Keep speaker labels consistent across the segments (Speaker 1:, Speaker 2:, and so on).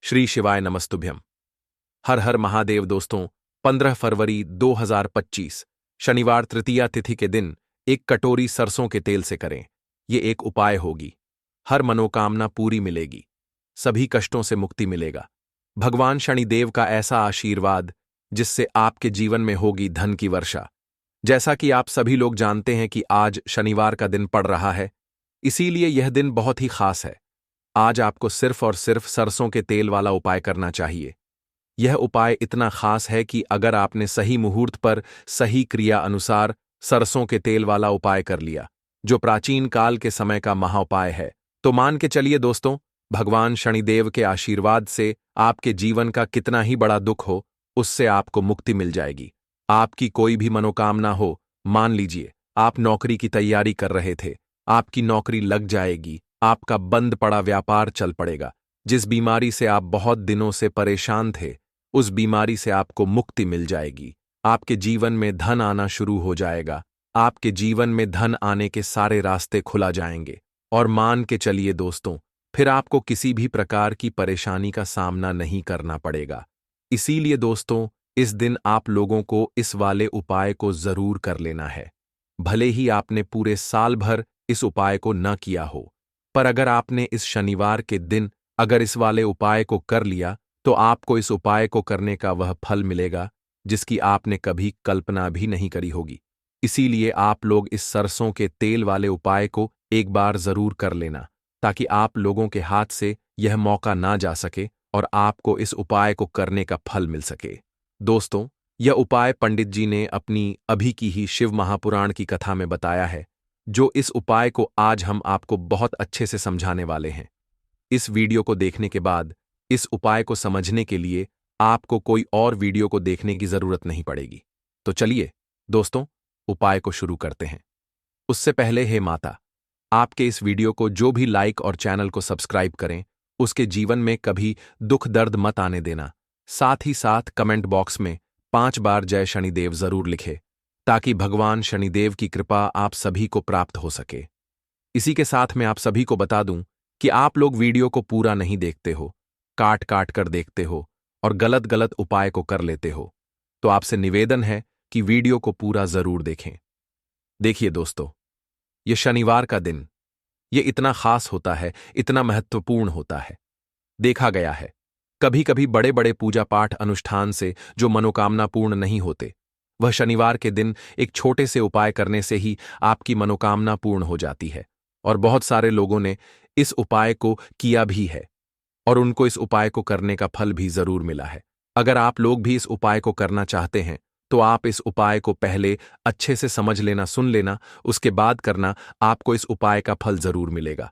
Speaker 1: श्री शिवाय नमस्तुभ्यम। हर हर महादेव। दोस्तों, 15 फरवरी 2025 शनिवार तृतीया तिथि के दिन एक कटोरी सरसों के तेल से करें। ये एक उपाय होगी। हर मनोकामना पूरी मिलेगी, सभी कष्टों से मुक्ति मिलेगा। भगवान शनिदेव का ऐसा आशीर्वाद जिससे आपके जीवन में होगी धन की वर्षा। जैसा कि आप सभी लोग जानते हैं कि आज शनिवार का दिन पड़ रहा है, इसीलिए यह दिन बहुत ही खास है। आज आपको सिर्फ और सिर्फ सरसों के तेल वाला उपाय करना चाहिए। यह उपाय इतना खास है कि अगर आपने सही मुहूर्त पर सही क्रिया अनुसार सरसों के तेल वाला उपाय कर लिया, जो प्राचीन काल के समय का महाउपाय है, तो मान के चलिए दोस्तों, भगवान शनिदेव के आशीर्वाद से आपके जीवन का कितना ही बड़ा दुख हो, उससे आपको मुक्ति मिल जाएगी। आपकी कोई भी मनोकामना हो, मान लीजिए आप नौकरी की तैयारी कर रहे थे, आपकी नौकरी लग जाएगी, आपका बंद पड़ा व्यापार चल पड़ेगा। जिस बीमारी से आप बहुत दिनों से परेशान थे, उस बीमारी से आपको मुक्ति मिल जाएगी। आपके जीवन में धन आना शुरू हो जाएगा। आपके जीवन में धन आने के सारे रास्ते खुला जाएंगे। और मान के चलिए दोस्तों, फिर आपको किसी भी प्रकार की परेशानी का सामना नहीं करना पड़ेगा। इसीलिए दोस्तों, इस दिन आप लोगों को इस वाले उपाय को जरूर कर लेना है। भले ही आपने पूरे साल भर इस उपाय को न किया हो, पर अगर आपने इस शनिवार के दिन अगर इस वाले उपाय को कर लिया, तो आपको इस उपाय को करने का वह फल मिलेगा जिसकी आपने कभी कल्पना भी नहीं करी होगी। इसीलिए आप लोग इस सरसों के तेल वाले उपाय को एक बार जरूर कर लेना, ताकि आप लोगों के हाथ से यह मौका ना जा सके और आपको इस उपाय को करने का फल मिल सके। दोस्तों, यह उपाय पंडित जी ने अपनी अभी की ही शिव महापुराण की कथा में बताया है, जो इस उपाय को आज हम आपको बहुत अच्छे से समझाने वाले हैं। इस वीडियो को देखने के बाद इस उपाय को समझने के लिए आपको कोई और वीडियो को देखने की जरूरत नहीं पड़ेगी। तो चलिए दोस्तों, उपाय को शुरू करते हैं। उससे पहले हे माता, आपके इस वीडियो को जो भी लाइक और चैनल को सब्सक्राइब करें, उसके जीवन में कभी दुख दर्द मत आने देना। साथ ही साथ कमेंट बॉक्स में 5 बार जय शनिदेव जरूर लिखे, ताकि भगवान शनिदेव की कृपा आप सभी को प्राप्त हो सके। इसी के साथ मैं आप सभी को बता दूं कि आप लोग वीडियो को पूरा नहीं देखते हो, काट काट कर देखते हो और गलत गलत उपाय को कर लेते हो। तो आपसे निवेदन है कि वीडियो को पूरा जरूर देखें। देखिए दोस्तों, यह शनिवार का दिन, यह इतना खास होता है, इतना महत्वपूर्ण होता है। देखा गया है, कभी कभी बड़े बड़े पूजा पाठ अनुष्ठान से जो मनोकामना पूर्ण नहीं होते, वह शनिवार के दिन एक छोटे से उपाय करने से ही आपकी मनोकामना पूर्ण हो जाती है। और बहुत सारे लोगों ने इस उपाय को किया भी है और उनको इस उपाय को करने का फल भी जरूर मिला है। अगर आप लोग भी इस उपाय को करना चाहते हैं, तो आप इस उपाय को पहले अच्छे से समझ लेना, सुन लेना, उसके बाद करना। आपको इस उपाय का फल जरूर मिलेगा।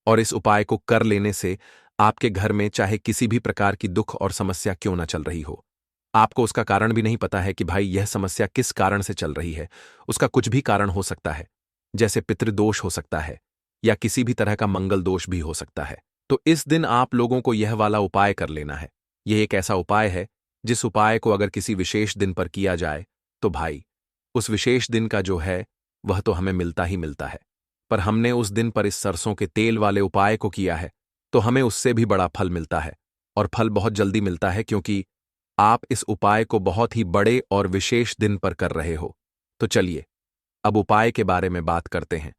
Speaker 1: और इस उपाय को कर लेने से आपके घर में चाहे किसी भी प्रकार की दुख और समस्या क्यों ना चल रही हो, आपको उसका कारण भी नहीं पता है कि भाई यह समस्या किस कारण से चल रही है, उसका कुछ भी कारण हो सकता है, जैसे पितृदोष हो सकता है या किसी भी तरह का मंगल दोष भी हो सकता है। तो इस दिन आप लोगों को यह वाला उपाय कर लेना है। यह एक ऐसा उपाय है जिस उपाय को अगर किसी विशेष दिन पर किया जाए, तो भाई उस विशेष दिन का जो है वह तो हमें मिलता ही मिलता है। पर हमने उस दिन पर इस सरसों के तेल वाले उपाय को किया है, तो हमें उससे भी बड़ा फल मिलता है। और फल बहुत जल्दी मिलता है, क्योंकि आप इस उपाय को बहुत ही बड़े और विशेष दिन पर कर रहे हो। तो चलिए अब उपाय के बारे में बात करते हैं।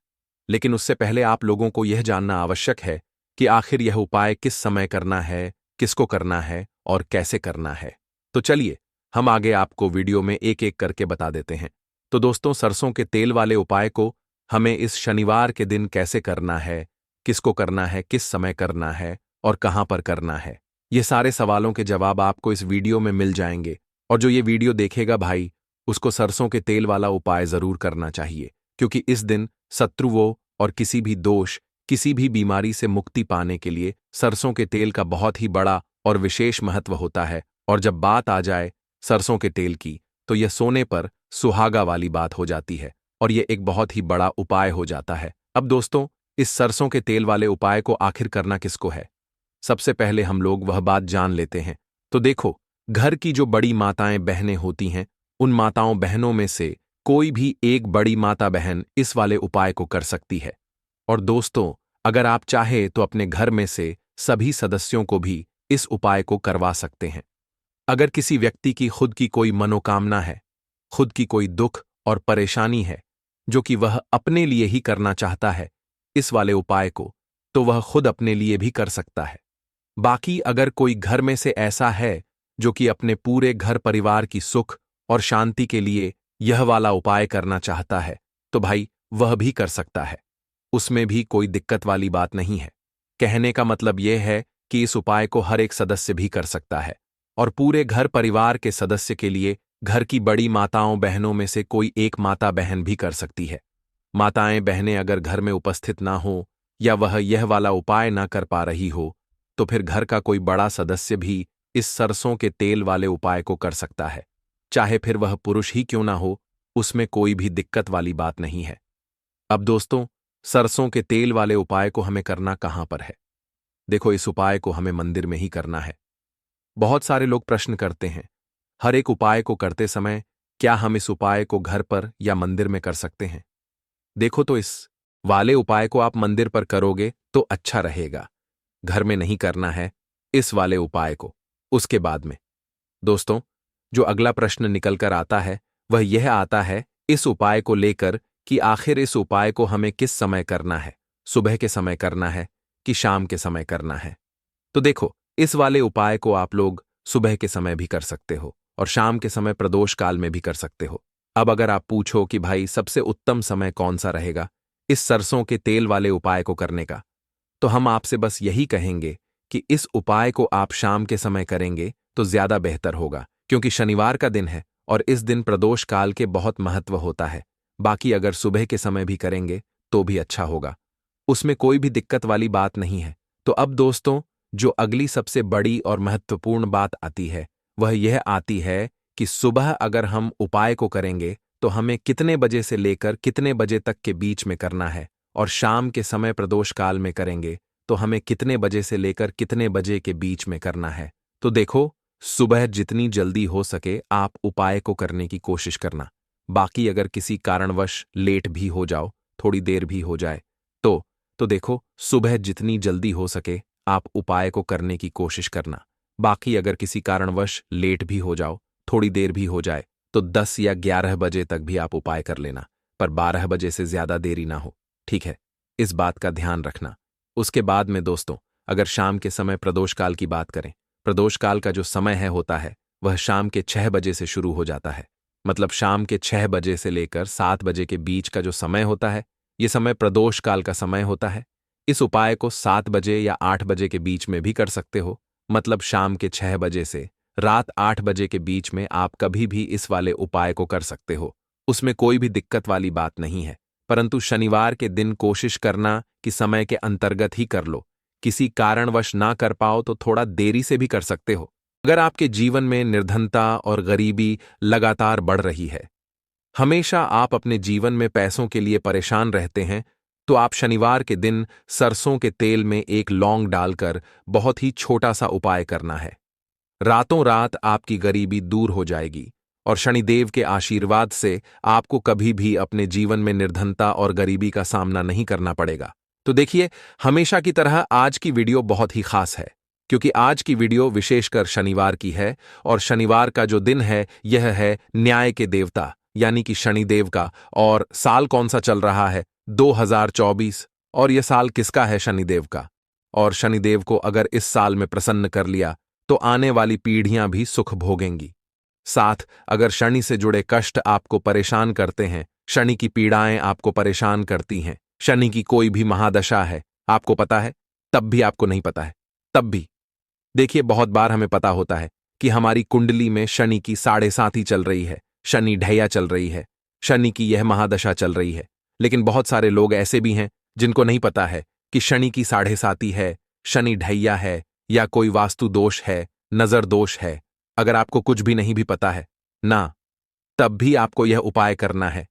Speaker 1: लेकिन उससे पहले आप लोगों को यह जानना आवश्यक है कि आखिर यह उपाय किस समय करना है, किसको करना है और कैसे करना है। तो चलिए हम आगे आपको वीडियो में एक एक करके बता देते हैं। तो दोस्तों, सरसों के तेल वाले उपाय को हमें इस शनिवार के दिन कैसे करना है, किसको करना है, किस समय करना है और कहां पर करना है, ये सारे सवालों के जवाब आपको इस वीडियो में मिल जाएंगे। और जो ये वीडियो देखेगा भाई, उसको सरसों के तेल वाला उपाय जरूर करना चाहिए, क्योंकि इस दिन शत्रुओं और किसी भी दोष, किसी भी बीमारी से मुक्ति पाने के लिए सरसों के तेल का बहुत ही बड़ा और विशेष महत्व होता है। और जब बात आ जाए सरसों के तेल की, तो यह सोने पर सुहागा वाली बात हो जाती है और यह एक बहुत ही बड़ा उपाय हो जाता है। अब दोस्तों, इस सरसों के तेल वाले उपाय को आखिर करना किसको है, सबसे पहले हम लोग वह बात जान लेते हैं। तो देखो, घर की जो बड़ी माताएं बहनें होती हैं, उन माताओं बहनों में से कोई भी एक बड़ी माता बहन इस वाले उपाय को कर सकती है। और दोस्तों, अगर आप चाहे तो अपने घर में से सभी सदस्यों को भी इस उपाय को करवा सकते हैं। अगर किसी व्यक्ति की खुद की कोई मनोकामना है, खुद की कोई दुख और परेशानी है जो कि वह अपने लिए ही करना चाहता है इस वाले उपाय को, तो वह खुद अपने लिए भी कर सकता है। बाकी अगर कोई घर में से ऐसा है जो कि अपने पूरे घर परिवार की सुख और शांति के लिए यह वाला उपाय करना चाहता है, तो भाई वह भी कर सकता है। उसमें भी कोई दिक्कत वाली बात नहीं है। कहने का मतलब यह है कि इस उपाय को हर एक सदस्य भी कर सकता है और पूरे घर परिवार के सदस्य के लिए घर की बड़ी माताओं बहनों में से कोई एक माता बहन भी कर सकती है। माताएं बहनें अगर घर में उपस्थित ना हो या वह यह वाला उपाय ना कर पा रही हो, तो फिर घर का कोई बड़ा सदस्य भी इस सरसों के तेल वाले उपाय को कर सकता है। चाहे फिर वह पुरुष ही क्यों ना हो, उसमें कोई भी दिक्कत वाली बात नहीं है। अब दोस्तों, सरसों के तेल वाले उपाय को हमें करना कहां पर है? देखो, इस उपाय को हमें मंदिर में ही करना है। बहुत सारे लोग प्रश्न करते हैं, हर एक उपाय को करते समय क्या हम इस उपाय को घर पर या मंदिर में कर सकते हैं? देखो, तो इस वाले उपाय को आप मंदिर पर करोगे तो अच्छा रहेगा। घर में नहीं करना है इस वाले उपाय को। उसके बाद में दोस्तों, जो अगला प्रश्न निकल कर आता है वह यह आता है इस उपाय को लेकर कि आखिर इस उपाय को हमें किस समय करना है, सुबह के समय करना है कि शाम के समय करना है? तो देखो, इस वाले उपाय को आप लोग सुबह के समय भी कर सकते हो और शाम के समय प्रदोष काल में भी कर सकते हो। अब अगर आप पूछो कि भाई सबसे उत्तम समय कौन सा रहेगा इस सरसों के तेल वाले उपाय को करने का, तो हम आपसे बस यही कहेंगे कि इस उपाय को आप शाम के समय करेंगे तो ज्यादा बेहतर होगा, क्योंकि शनिवार का दिन है और इस दिन प्रदोष काल के बहुत महत्व होता है। बाकी अगर सुबह के समय भी करेंगे तो भी अच्छा होगा, उसमें कोई भी दिक्कत वाली बात नहीं है। तो अब दोस्तों, जो अगली सबसे बड़ी और महत्वपूर्ण बात आती है वह यह आती है कि सुबह अगर हम उपाय को करेंगे तो हमें कितने बजे से लेकर कितने बजे तक के बीच में करना है, और शाम के समय प्रदोष काल में करेंगे तो हमें कितने बजे से लेकर कितने बजे के बीच में करना है। तो देखो, सुबह जितनी जल्दी हो सके आप उपाय को करने की कोशिश करना। बाकी अगर किसी कारणवश लेट भी हो जाओ, थोड़ी देर भी हो जाए, तो देखो, सुबह जितनी जल्दी हो सके आप उपाय को करने की कोशिश करना। बाकी अगर किसी कारणवश लेट भी हो जाओ, थोड़ी देर भी हो जाए, तो 10 या 11 बजे तक भी आप उपाय कर लेना, पर 12 बजे से ज्यादा देरी ना हो। ठीक है, इस बात का ध्यान रखना। उसके बाद में दोस्तों, अगर शाम के समय प्रदोष काल की बात करें, प्रदोष काल का जो समय है होता है वह शाम के 6 बजे से शुरू हो जाता है। मतलब शाम के 6 बजे से लेकर 7 बजे के बीच का जो समय होता है, ये समय प्रदोष काल का समय होता है। इस उपाय को 7 बजे या 8 बजे के बीच में भी कर सकते हो। मतलब शाम के 6 बजे से रात 8 बजे के बीच में आप कभी भी इस वाले उपाय को कर सकते हो, उसमें कोई भी दिक्कत वाली बात नहीं है। परंतु शनिवार के दिन कोशिश करना कि समय के अंतर्गत ही कर लो। किसी कारणवश ना कर पाओ तो थोड़ा देरी से भी कर सकते हो। अगर आपके जीवन में निर्धनता और गरीबी लगातार बढ़ रही है, हमेशा आप अपने जीवन में पैसों के लिए परेशान रहते हैं, तो आप शनिवार के दिन सरसों के तेल में एक लौंग डालकर बहुत ही छोटा सा उपाय करना है। रातों रात आपकी गरीबी दूर हो जाएगी और शनिदेव के आशीर्वाद से आपको कभी भी अपने जीवन में निर्धनता और गरीबी का सामना नहीं करना पड़ेगा। तो देखिए, हमेशा की तरह आज की वीडियो बहुत ही खास है, क्योंकि आज की वीडियो विशेषकर शनिवार की है और शनिवार का जो दिन है यह है न्याय के देवता यानी कि शनिदेव का। और साल कौन सा चल रहा है? 2024। और यह साल किसका है? शनिदेव का। और शनिदेव को अगर इस साल में प्रसन्न कर लिया तो आने वाली पीढ़ियां भी सुख भोगेंगी। साथ अगर शनि से जुड़े कष्ट आपको परेशान करते हैं, शनि की पीड़ाएं आपको परेशान करती हैं, शनि की कोई भी महादशा है, आपको पता है, तब भी आपको नहीं पता है, तब भी देखिए, बहुत बार हमें पता होता है कि हमारी कुंडली में शनि की 7.5 चल रही है, शनि ढैया चल रही है, शनि की यह महादशा चल रही है। लेकिन बहुत सारे लोग ऐसे भी हैं जिनको नहीं पता है कि शनि की 7.5 है, शनि ढैया है, या कोई वास्तु दोष है, नजर दोष है। अगर आपको कुछ भी नहीं भी पता है ना, तब भी आपको यह उपाय करना है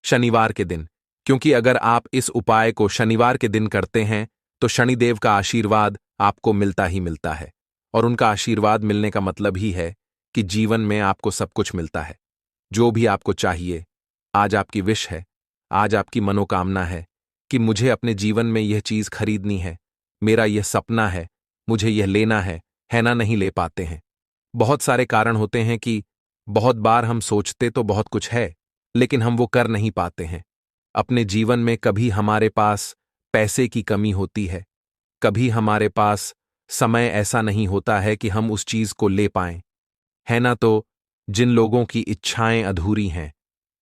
Speaker 1: शनिवार के दिन, क्योंकि अगर आप इस उपाय को शनिवार के दिन करते हैं तो शनिदेव का आशीर्वाद आपको मिलता ही मिलता है। और उनका आशीर्वाद मिलने का मतलब ही है कि जीवन में आपको सब कुछ मिलता है, जो भी आपको चाहिए। आज आपकी विश है, आज आपकी मनोकामना है कि मुझे अपने जीवन में यह चीज खरीदनी है, मेरा यह सपना है, मुझे यह लेना है, है ना, नहीं ले पाते हैं। बहुत सारे कारण होते हैं कि बहुत बार हम सोचते तो बहुत कुछ है, लेकिन हम वो कर नहीं पाते हैं। अपने जीवन में कभी हमारे पास पैसे की कमी होती है, कभी हमारे पास समय ऐसा नहीं होता है कि हम उस चीज को ले पाएं, है ना। तो जिन लोगों की इच्छाएं अधूरी हैं,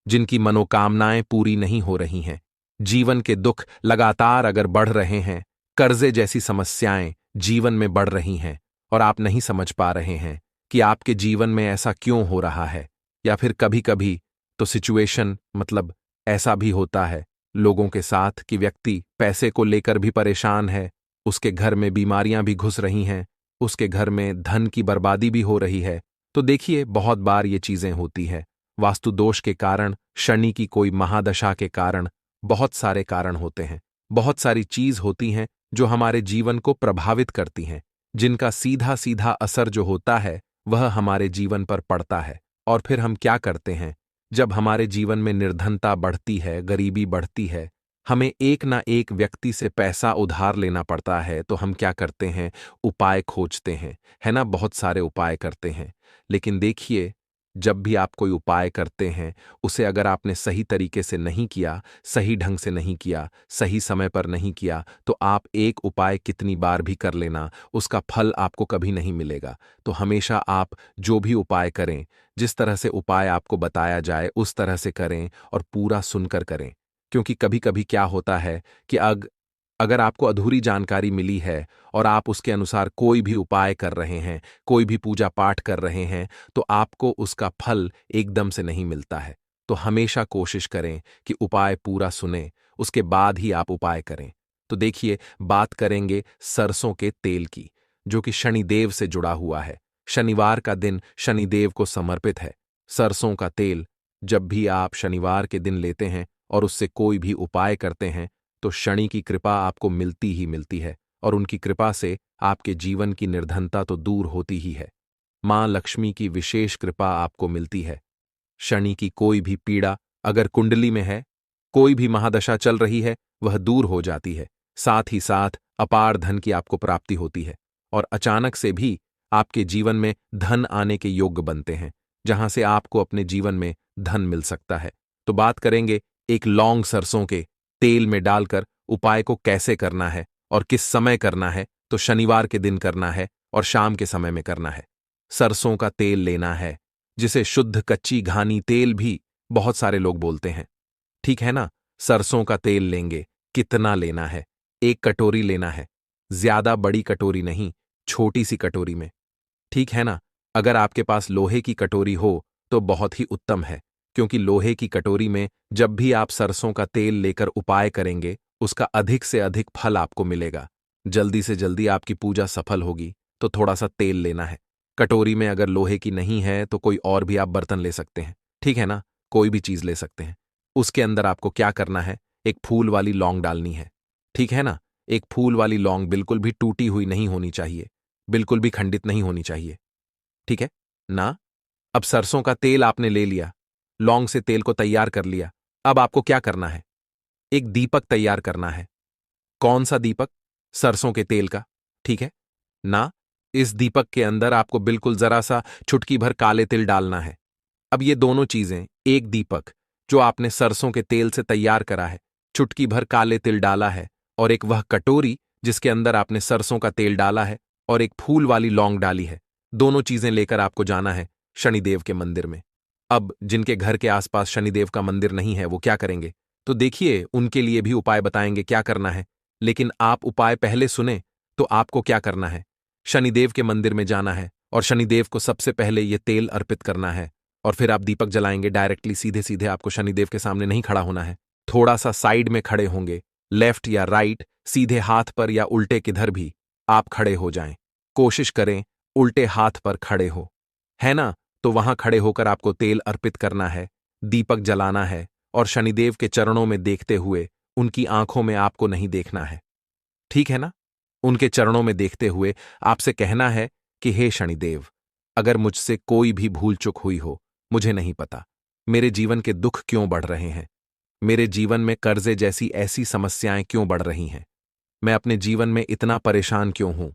Speaker 1: जिनकी मनोकामनाएं पूरी नहीं हो रही हैं, जीवन के दुख लगातार अगर बढ़ रहे हैं, कर्जे जैसी समस्याएं जीवन में बढ़ रही हैं और आप नहीं समझ पा रहे हैं कि आपके जीवन में ऐसा क्यों हो रहा है, या फिर कभी कभी तो सिचुएशन मतलब ऐसा भी होता है लोगों के साथ कि व्यक्ति पैसे को लेकर भी परेशान है, उसके घर में बीमारियां भी घुस रही हैं, उसके घर में धन की बर्बादी भी हो रही है। तो देखिए, बहुत बार ये चीजें होती है वास्तु दोष के कारण, शनि की कोई महादशा के कारण, बहुत सारे कारण होते हैं। बहुत सारी चीज होती हैं जो हमारे जीवन को प्रभावित करती हैं, जिनका सीधा सीधा असर जो होता है वह हमारे जीवन पर पड़ता है। और फिर हम क्या करते हैं, जब हमारे जीवन में निर्धनता बढ़ती है, गरीबी बढ़ती है, हमें एक ना एक व्यक्ति से पैसा उधार लेना पड़ता है, तो हम क्या करते हैं, उपाय खोजते हैं, है ना, बहुत सारे उपाय करते हैं। लेकिन देखिए, जब भी आप कोई उपाय करते हैं, उसे अगर आपने सही तरीके से नहीं किया, सही ढंग से नहीं किया, सही समय पर नहीं किया, तो आप एक उपाय कितनी बार भी कर लेना, उसका फल आपको कभी नहीं मिलेगा। तो हमेशा आप जो भी उपाय करें, जिस तरह से उपाय आपको बताया जाए उस तरह से करें और पूरा सुनकर करें। क्योंकि कभी कभी क्या होता है कि अगर आपको अधूरी जानकारी मिली है और आप उसके अनुसार कोई भी उपाय कर रहे हैं, कोई भी पूजा पाठ कर रहे हैं, तो आपको उसका फल एकदम से नहीं मिलता है। तो हमेशा कोशिश करें कि उपाय पूरा सुनें, उसके बाद ही आप उपाय करें। तो देखिए, बात करेंगे सरसों के तेल की, जो कि शनिदेव से जुड़ा हुआ है। शनिवार का दिन शनिदेव को समर्पित है। सरसों का तेल जब भी आप शनिवार के दिन लेते हैं और उससे कोई भी उपाय करते हैं, तो शनि की कृपा आपको मिलती ही मिलती है, और उनकी कृपा से आपके जीवन की निर्धनता तो दूर होती ही है। मां लक्ष्मी की विशेष कृपा आपको मिलती है। शनि की कोई भी पीड़ा अगर कुंडली में है, कोई भी महादशा चल रही है, वह दूर हो जाती है। साथ ही साथ अपार धन की आपको प्राप्ति होती है, और अचानक से भी आपके जीवन में धन आने के योग्य बनते हैं, जहां से आपको अपने जीवन में धन मिल सकता है। तो बात करेंगे एक लौंग सरसों के तेल में डालकर उपाय को कैसे करना है और किस समय करना है। तो शनिवार के दिन करना है और शाम के समय में करना है। सरसों का तेल लेना है, जिसे शुद्ध कच्ची घानी तेल भी बहुत सारे लोग बोलते हैं, ठीक है ना। सरसों का तेल लेंगे, कितना लेना है, 1 कटोरी लेना है, ज्यादा बड़ी कटोरी नहीं, छोटी सी कटोरी में, ठीक है ना। अगर आपके पास लोहे की कटोरी हो तो बहुत ही उत्तम है, क्योंकि लोहे की कटोरी में जब भी आप सरसों का तेल लेकर उपाय करेंगे, उसका अधिक से अधिक फल आपको मिलेगा। जल्दी से जल्दी आपकी पूजा सफल होगी। तो थोड़ा सा तेल लेना है। कटोरी में अगर लोहे की नहीं है तो कोई और भी आप बर्तन ले सकते हैं, ठीक है ना, कोई भी चीज ले सकते हैं। उसके अंदर आपको क्या करना है, एक फूल वाली लौंग डालनी है, ठीक है ना। एक फूल वाली लौंग बिल्कुल भी टूटी हुई नहीं होनी चाहिए, बिल्कुल भी खंडित नहीं होनी चाहिए, ठीक है ना। अब सरसों का तेल आपने ले लिया, लौंग से तेल को तैयार कर लिया। अब आपको क्या करना है, एक दीपक तैयार करना है। कौन सा दीपक, सरसों के तेल का, ठीक है ना। इस दीपक के अंदर आपको बिल्कुल जरा सा चुटकी भर काले तिल डालना है। अब ये दोनों चीजें, एक दीपक जो आपने सरसों के तेल से तैयार करा है, चुटकी भर काले तिल डाला है, और एक वह कटोरी जिसके अंदर आपने सरसों का तेल डाला है और एक फूल वाली लौंग डाली है, दोनों चीजें लेकर आपको जाना है शनिदेव के मंदिर में। अब जिनके घर के आसपास शनिदेव का मंदिर नहीं है, वो क्या करेंगे, तो देखिए, उनके लिए भी उपाय बताएंगे क्या करना है। लेकिन आप उपाय पहले सुने तो आपको क्या करना है, शनिदेव के मंदिर में जाना है और शनिदेव को सबसे पहले ये तेल अर्पित करना है, और फिर आप दीपक जलाएंगे। डायरेक्टली सीधे सीधे आपको शनिदेव के सामने नहीं खड़ा होना है, थोड़ा सा साइड में खड़े होंगे, लेफ्ट या राइट, सीधे हाथ पर या उल्टे किधर भी आप खड़े हो जाएं। कोशिश करें उल्टे हाथ पर खड़े हो, है ना। तो वहां खड़े होकर आपको तेल अर्पित करना है, दीपक जलाना है, और शनिदेव के चरणों में देखते हुए, उनकी आंखों में आपको नहीं देखना है, ठीक है ना। उनके चरणों में देखते हुए आपसे कहना है कि हे शनिदेव, अगर मुझसे कोई भी भूल चूक हुई हो, मुझे नहीं पता, मेरे जीवन के दुख क्यों बढ़ रहे हैं, मेरे जीवन में कर्जे जैसी ऐसी समस्याएं क्यों बढ़ रही हैं, मैं अपने जीवन में इतना परेशान क्यों हूं,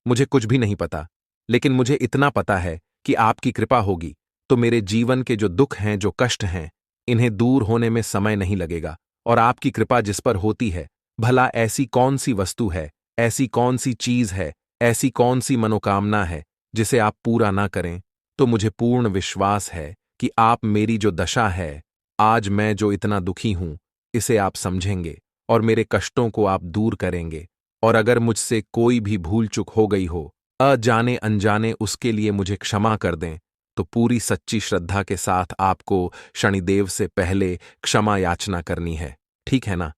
Speaker 1: मुझे कुछ भी नहीं पता। लेकिन मुझे इतना पता है कि आपकी कृपा होगी तो मेरे जीवन के जो दुख हैं, जो कष्ट हैं, इन्हें दूर होने में समय नहीं लगेगा। और आपकी कृपा जिस पर होती है, भला ऐसी कौन सी वस्तु है, ऐसी कौन सी चीज है, ऐसी कौन सी मनोकामना है जिसे आप पूरा ना करें। तो मुझे पूर्ण विश्वास है कि आप मेरी जो दशा है, आज मैं जो इतना दुखी हूं, इसे आप समझेंगे और मेरे कष्टों को आप दूर करेंगे। और अगर मुझसे कोई भी भूल चूक हो गई हो, अजाने अनजाने, उसके लिए मुझे क्षमा कर दें। तो पूरी सच्ची श्रद्धा के साथ आपको शनिदेव से पहले क्षमा याचना करनी है, ठीक है ना?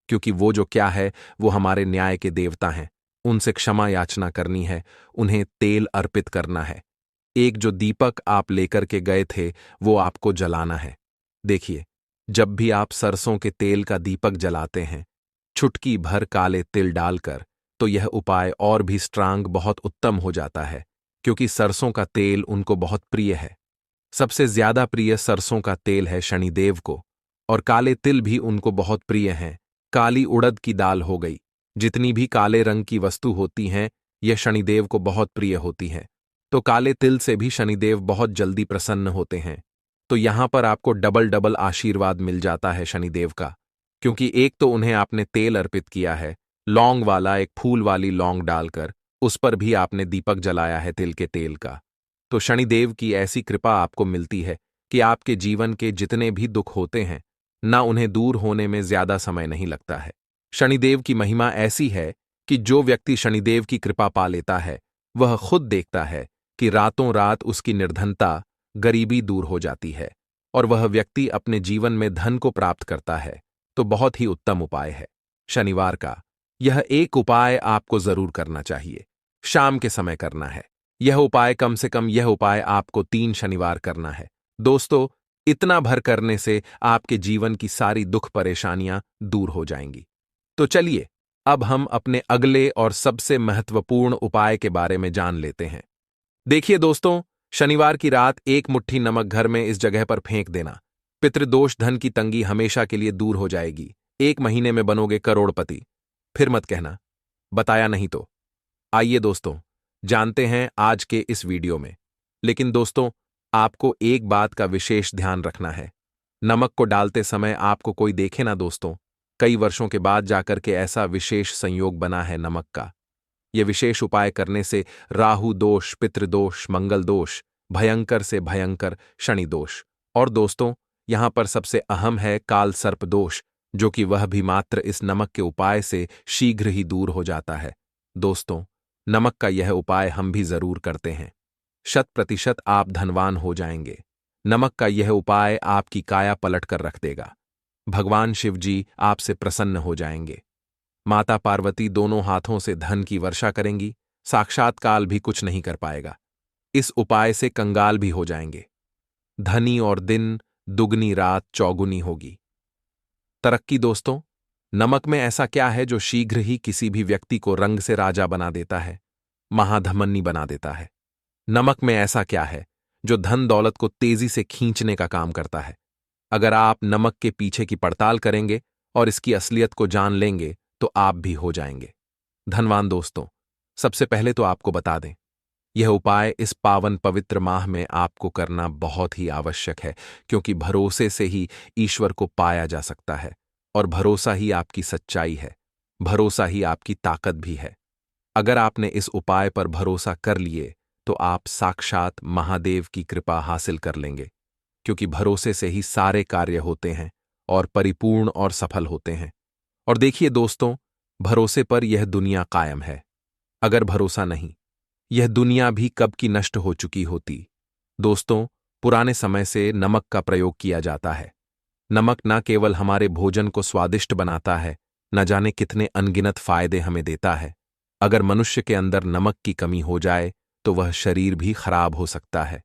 Speaker 1: क्योंकि वो जो क्या है, वो हमारे न्याय के देवता हैं। उनसे क्षमा याचना करनी है, उन्हें तेल अर्पित करना है। एक जो दीपक आप लेकर के गए थे, वो आपको जलाना है। देखिए, जब भी आप सरसों के तेल का दीपक जलाते हैं, चुटकी भर काले तिल डालकर, तो यह उपाय और भी स्ट्रांग, बहुत उत्तम हो जाता है। क्योंकि सरसों का तेल उनको बहुत प्रिय है। सबसे ज्यादा प्रिय सरसों का तेल है शनिदेव को। और काले तिल भी उनको बहुत प्रिय हैं। काली उड़द की दाल हो गई, जितनी भी काले रंग की वस्तु होती हैं, यह शनिदेव को बहुत प्रिय होती हैं। तो काले तिल से भी शनिदेव बहुत जल्दी प्रसन्न होते हैं। तो यहां पर आपको डबल डबल आशीर्वाद मिल जाता है शनिदेव का। क्योंकि एक तो उन्हें आपने तेल अर्पित किया है, लौंग वाला, एक फूल वाली लौंग डालकर, उस पर भी आपने दीपक जलाया है तिल के तेल का। तो शनिदेव की ऐसी कृपा आपको मिलती है कि आपके जीवन के जितने भी दुख होते हैं, ना उन्हें दूर होने में ज्यादा समय नहीं लगता है। शनिदेव की महिमा ऐसी है कि जो व्यक्ति शनिदेव की कृपा पा लेता है, वह खुद देखता है कि रातों रात उसकी निर्धनता, गरीबी दूर हो जाती है और वह व्यक्ति अपने जीवन में धन को प्राप्त करता है। तो बहुत ही उत्तम उपाय है शनिवार का। यह एक उपाय आपको जरूर करना चाहिए, शाम के समय करना है। यह उपाय, कम से कम यह उपाय आपको 3 शनिवार करना है। दोस्तों, इतना भर करने से आपके जीवन की सारी दुख परेशानियां दूर हो जाएंगी। तो चलिए, अब हम अपने अगले और सबसे महत्वपूर्ण उपाय के बारे में जान लेते हैं। देखिए दोस्तों, शनिवार की रात एक मुट्ठी नमक घर में इस जगह पर फेंक देना। पितृदोष, धन की तंगी हमेशा के लिए दूर हो जाएगी। 1 महीने में बनोगे करोड़पति। फिर मत कहना बताया नहीं तो। आइए दोस्तों, जानते हैं आज के इस वीडियो में। लेकिन दोस्तों, आपको एक बात का विशेष ध्यान रखना है। नमक को डालते समय आपको कोई देखे ना दोस्तों। कई वर्षों के बाद जाकर के ऐसा विशेष संयोग बना है नमक का। यह विशेष उपाय करने से राहु दोष, पितृदोष, मंगल दोष, भयंकर से भयंकर शनि दोष, और दोस्तों यहां पर सबसे अहम है काल सर्प दोष, जो कि वह भी मात्र इस नमक के उपाय से शीघ्र ही दूर हो जाता है। दोस्तों, नमक का यह उपाय हम भी जरूर करते हैं। 100% आप धनवान हो जाएंगे। नमक का यह उपाय आपकी काया पलट कर रख देगा। भगवान शिव जी आपसे प्रसन्न हो जाएंगे। माता पार्वती दोनों हाथों से धन की वर्षा करेंगी। साक्षात काल भी कुछ नहीं कर पाएगा। इस उपाय से कंगाल भी हो जाएंगे। धनी और दिन दुगनी, रात चौगुनी होगी। तरक्की दोस्तों, नमक में ऐसा क्या है जो शीघ्र ही किसी भी व्यक्ति को रंग से राजा बना देता है, महाधमनी बना देता है? नमक में ऐसा क्या है जो धन दौलत को तेजी से खींचने का काम करता है? अगर आप नमक के पीछे की पड़ताल करेंगे और इसकी असलियत को जान लेंगे, तो आप भी हो जाएंगे धनवान। दोस्तों, सबसे पहले तो आपको बता दें, यह उपाय इस पावन पवित्र माह में आपको करना बहुत ही आवश्यक है। क्योंकि भरोसे से ही ईश्वर को पाया जा सकता है, और भरोसा ही आपकी सच्चाई है, भरोसा ही आपकी ताकत भी है। अगर आपने इस उपाय पर भरोसा कर लिए, तो आप साक्षात महादेव की कृपा हासिल कर लेंगे। क्योंकि भरोसे से ही सारे कार्य होते हैं और परिपूर्ण और सफल होते हैं। और देखिए दोस्तों, भरोसे पर यह दुनिया कायम है। अगर भरोसा नहीं, यह दुनिया भी कब की नष्ट हो चुकी होती। दोस्तों, पुराने समय से नमक का प्रयोग किया जाता है। नमक न केवल हमारे भोजन को स्वादिष्ट बनाता है, न जाने कितने अनगिनत फायदे हमें देता है। अगर मनुष्य के अंदर नमक की कमी हो जाए, तो वह शरीर भी खराब हो सकता है।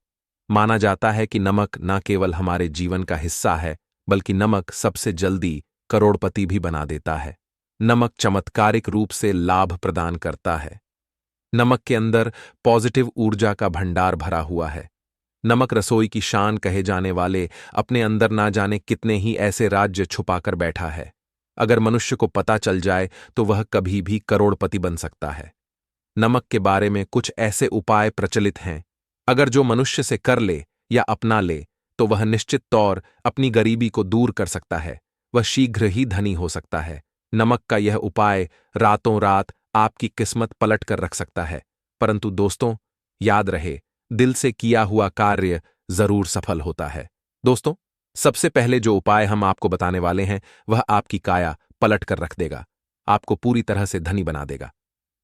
Speaker 1: माना जाता है कि नमक न केवल हमारे जीवन का हिस्सा है, बल्कि नमक सबसे जल्दी करोड़पति भी बना देता है। नमक चमत्कारिक रूप से लाभ प्रदान करता है। नमक के अंदर पॉजिटिव ऊर्जा का भंडार भरा हुआ है। नमक रसोई की शान कहे जाने वाले अपने अंदर ना जाने कितने ही ऐसे राज्य छुपाकर बैठा है। अगर मनुष्य को पता चल जाए, तो वह कभी भी करोड़पति बन सकता है। नमक के बारे में कुछ ऐसे उपाय प्रचलित हैं, अगर जो मनुष्य से कर ले या अपना ले तो वह निश्चित तौर अपनी गरीबी को दूर कर सकता है, वह शीघ्र ही धनी हो सकता है। नमक का यह उपाय रातों रात आपकी किस्मत पलट कर रख सकता है। परंतु दोस्तों, याद रहे, दिल से किया हुआ कार्य जरूर सफल होता है। दोस्तों, सबसे पहले जो उपाय हम आपको बताने वाले हैं वह आपकी काया पलट कर रख देगा, आपको पूरी तरह से धनी बना देगा।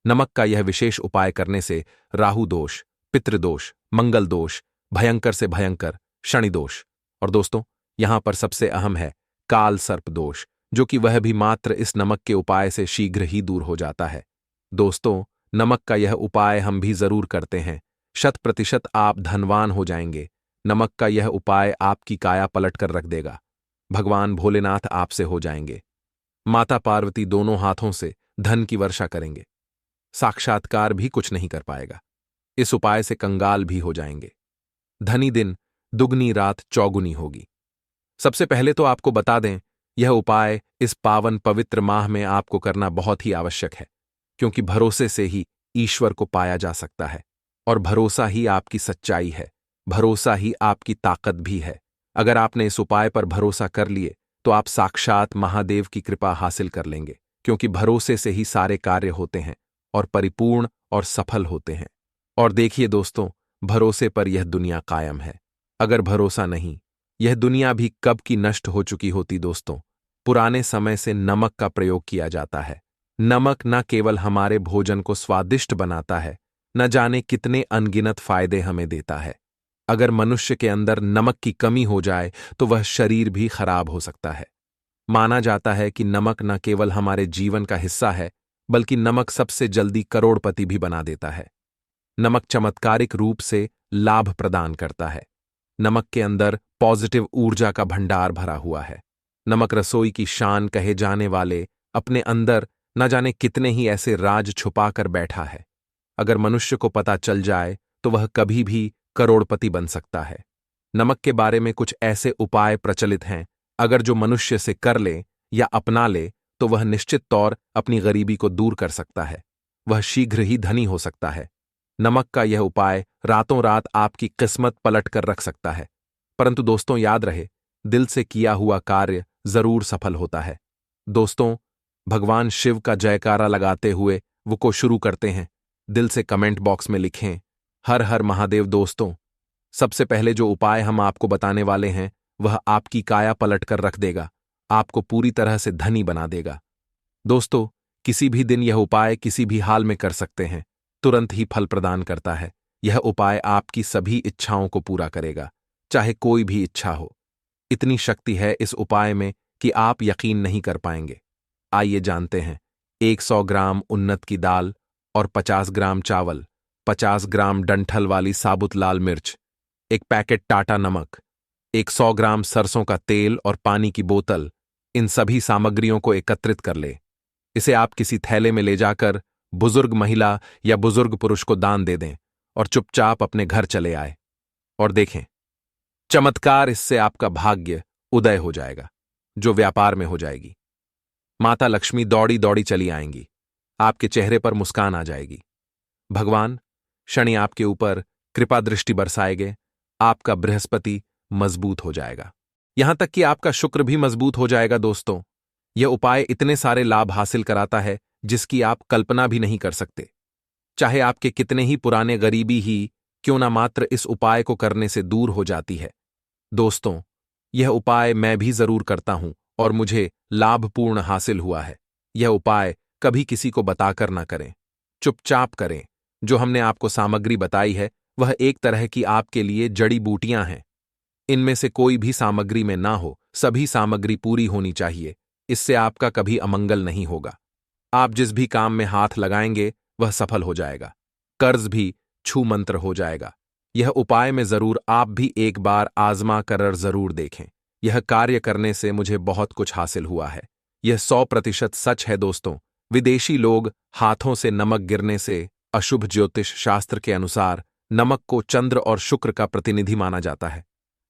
Speaker 1: नमक का यह विशेष उपाय करने से राहु दोष, पितृदोष, मंगल दोष, भयंकर से भयंकर शनि दोष, और दोस्तों यहां पर सबसे अहम है काल सर्प दोष, जो कि वह भी मात्र इस नमक के उपाय से शीघ्र ही दूर हो जाता है। दोस्तों, नमक का यह उपाय हम भी जरूर करते हैं, 100% आप धनवान हो जाएंगे। नमक का यह उपाय आपकी काया पलट कर रख देगा। भगवान भोलेनाथ आपसे हो जाएंगे। माता पार्वती दोनों हाथों से धन की वर्षा करेंगे। साक्षात्कार भी कुछ नहीं कर पाएगा। इस उपाय से कंगाल भी हो जाएंगे। धनी दिन दुगनी रात चौगुनी होगी। सबसे पहले तो आपको बता दें, यह उपाय इस पावन पवित्र माह में आपको करना बहुत ही आवश्यक है, क्योंकि भरोसे से ही ईश्वर को पाया जा सकता है, और भरोसा ही आपकी सच्चाई है, भरोसा ही आपकी ताकत भी है। अगर आपने इस उपाय पर भरोसा कर लिए तो आप साक्षात महादेव की कृपा हासिल कर लेंगे, क्योंकि भरोसे से ही सारे कार्य होते हैं और परिपूर्ण और सफल होते हैं। और देखिए दोस्तों, भरोसे पर यह दुनिया कायम है। अगर भरोसा नहीं, यह दुनिया भी कब की नष्ट हो चुकी होती। दोस्तों, पुराने समय से नमक का प्रयोग किया जाता है। नमक न केवल हमारे भोजन को स्वादिष्ट बनाता है, न जाने कितने अनगिनत फायदे हमें देता है। अगर मनुष्य के अंदर नमक की कमी हो जाए तो वह शरीर भी खराब हो सकता है। माना जाता है कि नमक न केवल हमारे जीवन का हिस्सा है, बल्कि नमक सबसे जल्दी करोड़पति भी बना देता है। नमक चमत्कारिक रूप से लाभ प्रदान करता है। नमक के अंदर पॉजिटिव ऊर्जा का भंडार भरा हुआ है। नमक रसोई की शान कहे जाने वाले अपने अंदर न जाने कितने ही ऐसे राज छुपा कर बैठा है। अगर मनुष्य को पता चल जाए तो वह कभी भी करोड़पति बन सकता है। नमक के बारे में कुछ ऐसे उपाय प्रचलित हैं, अगर जो मनुष्य से कर ले या अपना ले तो वह निश्चित तौर अपनी गरीबी को दूर कर सकता है, वह शीघ्र ही धनी हो सकता है। नमक का यह उपाय रातों रात आपकी किस्मत पलट कर रख सकता है। परंतु दोस्तों, याद रहे, दिल से किया हुआ कार्य जरूर सफल होता है। दोस्तों, भगवान शिव का जयकारा लगाते हुए वो को शुरू करते हैं। दिल से कमेंट बॉक्स में लिखें, हर हर महादेव। दोस्तों, सबसे पहले जो उपाय हम आपको बताने वाले हैं वह आपकी काया पलट कर रख देगा, आपको पूरी तरह से धनी बना देगा। दोस्तों, किसी भी दिन यह उपाय किसी भी हाल में कर सकते हैं, तुरंत ही फल प्रदान करता है। यह उपाय आपकी सभी इच्छाओं को पूरा करेगा, चाहे कोई भी इच्छा हो। इतनी शक्ति है इस उपाय में कि आप यकीन नहीं कर पाएंगे। आइए जानते हैं। 100 ग्राम उन्नत की दाल और 50 ग्राम चावल, 50 ग्राम डंठल वाली साबुत लाल मिर्च, एक पैकेट टाटा नमक, 100 ग्राम सरसों का तेल और पानी की बोतल, इन सभी सामग्रियों को एकत्रित कर ले। इसे आप किसी थैले में ले जाकर बुजुर्ग महिला या बुजुर्ग पुरुष को दान दे दें और चुपचाप अपने घर चले आए। और देखें, चमत्कार, इससे आपका भाग्य उदय हो जाएगा, जो व्यापार में हो जाएगी। माता लक्ष्मी दौड़ी दौड़ी चली आएंगी, आपके चेहरे पर मुस्कान आ जाएगी। भगवान शनि आपके ऊपर कृपा दृष्टि बरसाएंगे, आपका बृहस्पति मजबूत हो जाएगा, यहां तक कि आपका शुक्र भी मजबूत हो जाएगा। दोस्तों, यह उपाय इतने सारे लाभ हासिल कराता है जिसकी आप कल्पना भी नहीं कर सकते। चाहे आपके कितने ही पुराने गरीबी ही क्यों ना मात्र इस उपाय को करने से दूर हो जाती है। दोस्तों, यह उपाय मैं भी जरूर करता हूं और मुझे लाभपूर्ण हासिल हुआ है। यह उपाय कभी किसी को बताकर ना करें, चुपचाप करें। जो हमने आपको सामग्री बताई है वह एक तरह की आपके लिए जड़ी बूटियां हैं। इनमें से कोई भी सामग्री में ना हो, सभी सामग्री पूरी होनी चाहिए। इससे आपका कभी अमंगल नहीं होगा। आप जिस भी काम में हाथ लगाएंगे वह सफल हो जाएगा, कर्ज भी छू मंत्र हो जाएगा। यह उपाय में जरूर आप भी एक बार आजमा कर जरूर देखें। यह कार्य करने से मुझे बहुत कुछ हासिल हुआ है। यह 100% सच है। दोस्तों, विदेशी लोग हाथों से नमक गिरने से अशुभ ज्योतिष शास्त्र के अनुसार नमक को चंद्र और शुक्र का प्रतिनिधि माना जाता है।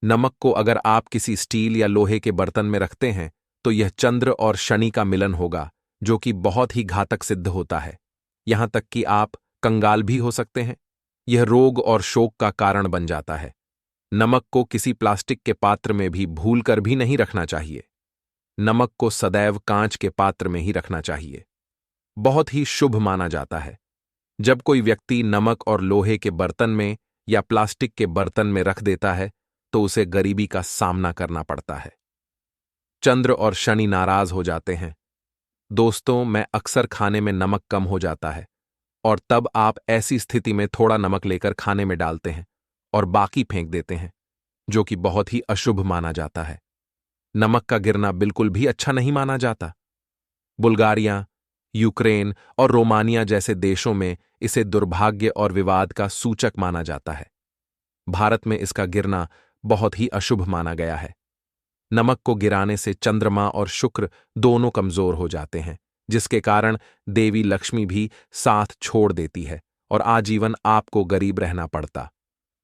Speaker 1: नमक को अगर आप किसी स्टील या लोहे के बर्तन में रखते हैं तो यह चंद्र और शनि का मिलन होगा, जो कि बहुत ही घातक सिद्ध होता है। यहां तक कि आप कंगाल भी हो सकते हैं। यह रोग और शोक का कारण बन जाता है। नमक को किसी प्लास्टिक के पात्र में भी भूलकर भी नहीं रखना चाहिए। नमक को सदैव कांच के पात्र में ही रखना चाहिए। बहुत ही शुभ माना जाता है। जब कोई व्यक्ति नमक और लोहे के बर्तन में या प्लास्टिक के बर्तन में रख देता है तो उसे गरीबी का सामना करना पड़ता है। चंद्र और शनि नाराज हो जाते हैं। दोस्तों, मैं अक्सर खाने में नमक कम हो जाता है और तब आप ऐसी स्थिति में थोड़ा नमक लेकर खाने में डालते हैं और बाकी फेंक देते हैं, जो कि बहुत ही अशुभ माना जाता है। नमक का गिरना बिल्कुल भी अच्छा नहीं माना जाता। बुल्गारिया, यूक्रेन और रोमानिया जैसे देशों में इसे दुर्भाग्य और विवाद का सूचक माना जाता है। भारत में इसका गिरना बहुत ही अशुभ माना गया है। नमक को गिराने से चंद्रमा और शुक्र दोनों कमजोर हो जाते हैं, जिसके कारण देवी लक्ष्मी भी साथ छोड़ देती है और आजीवन आपको गरीब रहना पड़ता।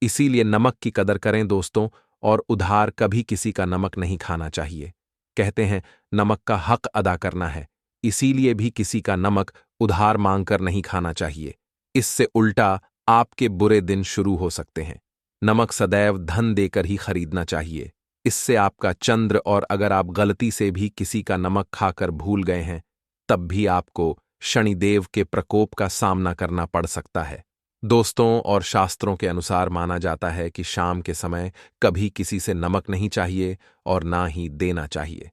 Speaker 1: इसीलिए नमक की कदर करें दोस्तों, और उधार कभी किसी का नमक नहीं खाना चाहिए। कहते हैं नमक का हक अदा करना है, इसीलिए भी किसी का नमक उधार मांगकर नहीं खाना चाहिए। इससे उल्टा आपके बुरे दिन शुरू हो सकते हैं। नमक सदैव धन देकर ही खरीदना चाहिए। इससे आपका चंद्र, और अगर आप गलती से भी किसी का नमक खाकर भूल गए हैं तब भी आपको शनिदेव के प्रकोप का सामना करना पड़ सकता है। दोस्तों, और शास्त्रों के अनुसार माना जाता है कि शाम के समय कभी किसी से नमक नहीं चाहिए और ना ही देना चाहिए।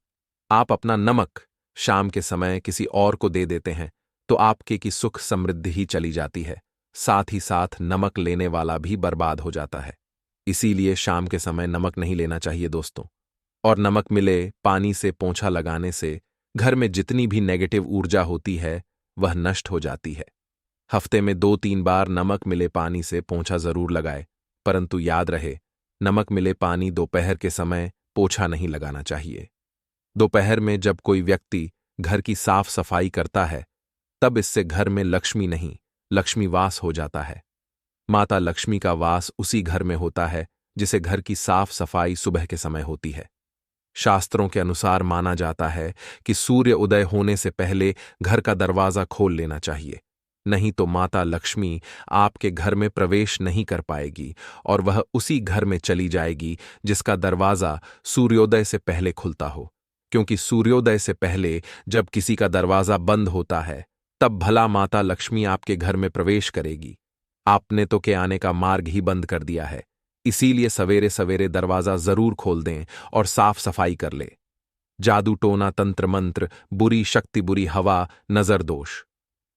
Speaker 1: आप अपना नमक शाम के समय किसी और को दे देते हैं तो आपके की सुख समृद्धि ही चली जाती है, साथ ही साथ नमक लेने वाला भी बर्बाद हो जाता है। इसीलिए शाम के समय नमक नहीं लेना चाहिए दोस्तों। और नमक मिले पानी से पोंछा लगाने से घर में जितनी भी नेगेटिव ऊर्जा होती है वह नष्ट हो जाती है। हफ्ते में 2-3 बार नमक मिले पानी से पोंछा जरूर लगाए, परंतु याद रहे नमक मिले पानी दोपहर के समय पोछा नहीं लगाना चाहिए। दोपहर में जब कोई व्यक्ति घर की साफ सफाई करता है तब इससे घर में लक्ष्मी नहीं, लक्ष्मी वास हो जाता है। माता लक्ष्मी का वास उसी घर में होता है जिसे घर की साफ सफाई सुबह के समय होती है। शास्त्रों के अनुसार माना जाता है कि सूर्य उदय होने से पहले घर का दरवाजा खोल लेना चाहिए, नहीं तो माता लक्ष्मी आपके घर में प्रवेश नहीं कर पाएगी और वह उसी घर में चली जाएगी जिसका दरवाजा सूर्योदय से पहले खुलता हो। क्योंकि सूर्योदय से पहले जब किसी का दरवाजा बंद होता है तब भला माता लक्ष्मी आपके घर में प्रवेश करेगी। आपने तो के आने का मार्ग ही बंद कर दिया है। इसीलिए सवेरे सवेरे दरवाजा जरूर खोल दें और साफ सफाई कर ले। जादू टोना, तंत्र मंत्र, बुरी शक्ति, बुरी हवा, नजर दोष,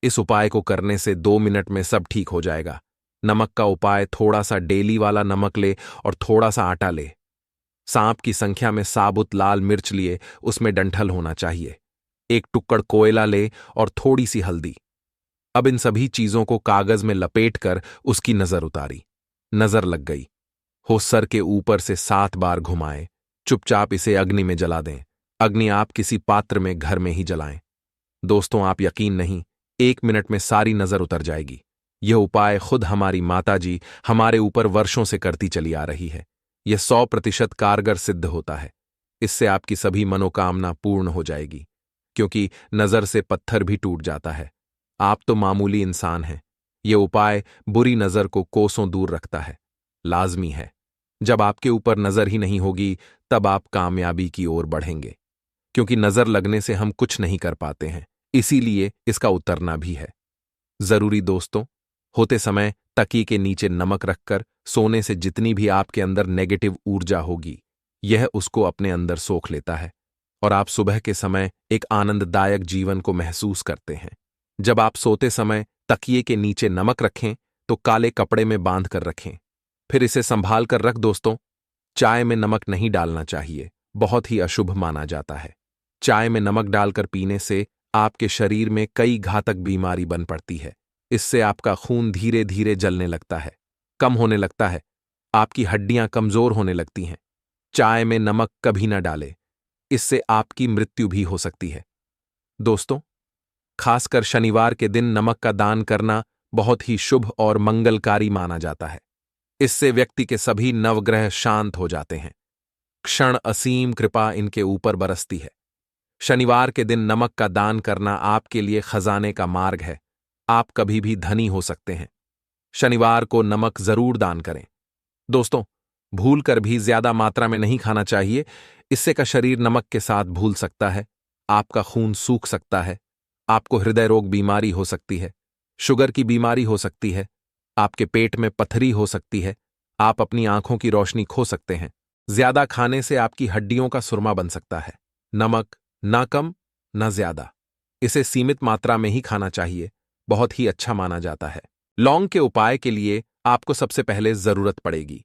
Speaker 1: इस उपाय को करने से 2 मिनट में सब ठीक हो जाएगा। नमक का उपाय: थोड़ा सा डेली वाला नमक ले और थोड़ा सा आटा ले। सांप की संख्या में साबुत लाल मिर्च लिए, उसमें डंठल होना चाहिए। 1 टुक्कड़ कोयला ले और थोड़ी सी हल्दी। अब इन सभी चीजों को कागज में लपेटकर उसकी नजर उतारी। नजर लग गई हो, सर के ऊपर से 7 बार घुमाएं। चुपचाप इसे अग्नि में जला दें। अग्नि आप किसी पात्र में घर में ही जलाएं। दोस्तों, आप यकीन नहीं, 1 मिनट में सारी नजर उतर जाएगी। यह उपाय खुद हमारी माताजी हमारे ऊपर वर्षों से करती चली आ रही है। यह 100% कारगर सिद्ध होता है। इससे आपकी सभी मनोकामना पूर्ण हो जाएगी, क्योंकि नजर से पत्थर भी टूट जाता है। आप तो मामूली इंसान हैं। यह उपाय बुरी नजर को कोसों दूर रखता है। लाजमी है। जब आपके ऊपर नजर ही नहीं होगी तब आप कामयाबी की ओर बढ़ेंगे, क्योंकि नजर लगने से हम कुछ नहीं कर पाते हैं, इसीलिए इसका उतरना भी है जरूरी। दोस्तों, होते समय तकिए के नीचे नमक रखकर सोने से जितनी भी आपके अंदर नेगेटिव ऊर्जा होगी यह उसको अपने अंदर सोख लेता है और आप सुबह के समय एक आनंददायक जीवन को महसूस करते हैं। जब आप सोते समय तकिए के नीचे नमक रखें तो काले कपड़े में बांध कर रखें, फिर इसे संभाल कर रख। दोस्तों, चाय में नमक नहीं डालना चाहिए, बहुत ही अशुभ माना जाता है। चाय में नमक डालकर पीने से आपके शरीर में कई घातक बीमारी बन पड़ती है। इससे आपका खून धीरे धीरे जलने लगता है, कम होने लगता है, आपकी हड्डियां कमजोर होने लगती हैं। चाय में नमक कभी न डालें, इससे आपकी मृत्यु भी हो सकती है। दोस्तों, खासकर शनिवार के दिन नमक का दान करना बहुत ही शुभ और मंगलकारी माना जाता है। इससे व्यक्ति के सभी नवग्रह शांत हो जाते हैं। क्षण असीम कृपा इनके ऊपर बरसती है। शनिवार के दिन नमक का दान करना आपके लिए खजाने का मार्ग है। आप कभी भी धनी हो सकते हैं। शनिवार को नमक जरूर दान करें। दोस्तों, भूल कर भी ज्यादा मात्रा में नहीं खाना चाहिए। इससे का शरीर नमक के साथ भूल सकता है, आपका खून सूख सकता है, आपको हृदय रोग बीमारी हो सकती है, शुगर की बीमारी हो सकती है, आपके पेट में पथरी हो सकती है, आप अपनी आंखों की रोशनी खो सकते हैं। ज्यादा खाने से आपकी हड्डियों का सुरमा बन सकता है। नमक ना कम ना ज्यादा, इसे सीमित मात्रा में ही खाना चाहिए, बहुत ही अच्छा माना जाता है। लौंग के उपाय के लिए आपको सबसे पहले जरूरत पड़ेगी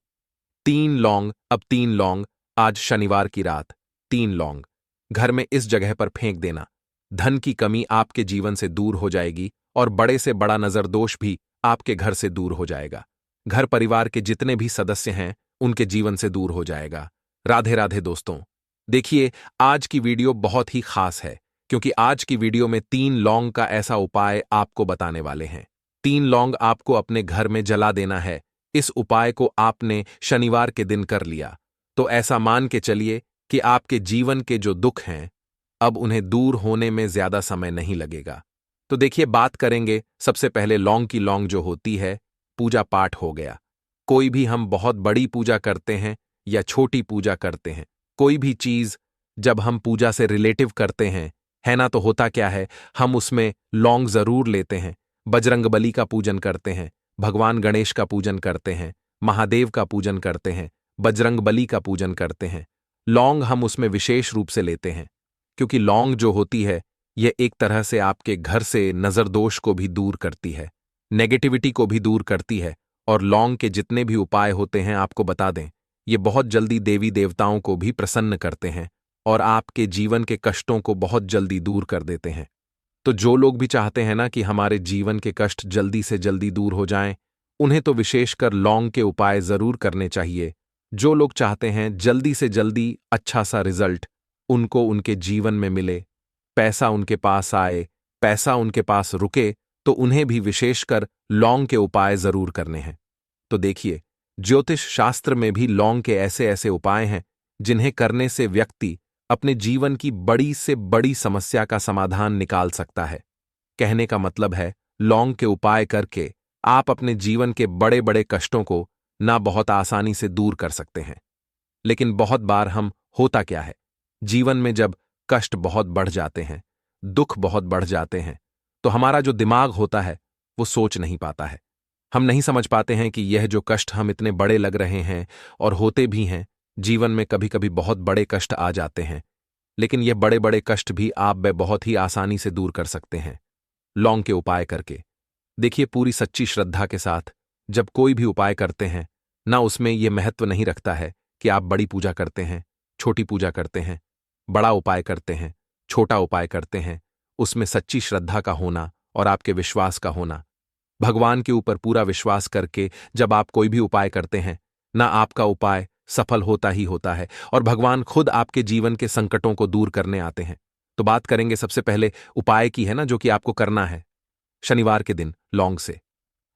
Speaker 1: 3 लौंग। अब 3 लौंग, आज शनिवार की रात 3 लौंग घर में इस जगह पर फेंक देना। धन की कमी आपके जीवन से दूर हो जाएगी और बड़े से बड़ा नजर दोष भी आपके घर से दूर हो जाएगा। घर परिवार के जितने भी सदस्य हैं उनके जीवन से दूर हो जाएगा। राधे राधे दोस्तों। देखिए, आज की वीडियो बहुत ही खास है क्योंकि आज की वीडियो में 3 लौंग का ऐसा उपाय आपको बताने वाले हैं। 3 लौंग आपको अपने घर में जला देना है। इस उपाय को आपने शनिवार के दिन कर लिया तो ऐसा मान के चलिए कि आपके जीवन के जो दुख हैं अब उन्हें दूर होने में ज्यादा समय नहीं लगेगा। तो देखिए, बात करेंगे सबसे पहले लौंग की। लौंग जो होती है, पूजा पाठ हो गया। कोई भी हम बहुत बड़ी पूजा करते हैं या छोटी पूजा करते हैं, कोई भी चीज जब हम पूजा से रिलेटिव करते हैं, है ना, तो होता क्या है, हम उसमें लौंग जरूर लेते हैं। बजरंगबली का पूजन करते हैं, भगवान गणेश का पूजन करते हैं, महादेव का पूजन करते हैं, बजरंगबली का पूजन करते हैं। लौंग हम उसमें विशेष रूप से लेते हैं क्योंकि लौंग जो होती है यह एक तरह से आपके घर से नजर दोष को भी दूर करती है, नेगेटिविटी को भी दूर करती है। और लौंग के जितने भी उपाय होते हैं आपको बता दें, ये बहुत जल्दी देवी देवताओं को भी प्रसन्न करते हैं और आपके जीवन के कष्टों को बहुत जल्दी दूर कर देते हैं। तो जो लोग भी चाहते हैं ना कि हमारे जीवन के कष्ट जल्दी से जल्दी दूर हो जाएं, उन्हें तो विशेषकर लौंग के उपाय जरूर करने चाहिए। जो लोग चाहते हैं जल्दी से जल्दी अच्छा सा रिजल्ट उनको उनके जीवन में मिले, पैसा उनके पास आए, पैसा उनके पास रुके, तो उन्हें भी विशेषकर लौंग के उपाय जरूर करने हैं। तो देखिए, ज्योतिष शास्त्र में भी लौंग के ऐसे ऐसे उपाय हैं जिन्हें करने से व्यक्ति अपने जीवन की बड़ी से बड़ी समस्या का समाधान निकाल सकता है। कहने का मतलब है, लौंग के उपाय करके आप अपने जीवन के बड़े बड़े कष्टों को ना बहुत आसानी से दूर कर सकते हैं। लेकिन बहुत बार हम होता क्या है, जीवन में जब कष्ट बहुत बढ़ जाते हैं, दुख बहुत बढ़ जाते हैं, तो हमारा जो दिमाग होता है वो सोच नहीं पाता है। हम नहीं समझ पाते हैं कि यह जो कष्ट हम इतने बड़े लग रहे हैं और होते भी हैं, जीवन में कभी कभी बहुत बड़े कष्ट आ जाते हैं, लेकिन यह बड़े बड़े कष्ट भी आप वे बहुत ही आसानी से दूर कर सकते हैं लौंग के उपाय करके। देखिए, पूरी सच्ची श्रद्धा के साथ जब कोई भी उपाय करते हैं ना, उसमें यह महत्व नहीं रखता है कि आप बड़ी पूजा करते हैं, छोटी पूजा करते हैं, बड़ा उपाय करते हैं, छोटा उपाय करते हैं। उसमें सच्ची श्रद्धा का होना और आपके विश्वास का होना। भगवान के ऊपर पूरा विश्वास करके जब आप कोई भी उपाय करते हैं ना, आपका उपाय सफल होता ही होता है और भगवान खुद आपके जीवन के संकटों को दूर करने आते हैं। तो बात करेंगे सबसे पहले उपाय की, है ना, जो कि आपको करना है शनिवार के दिन लौंग से।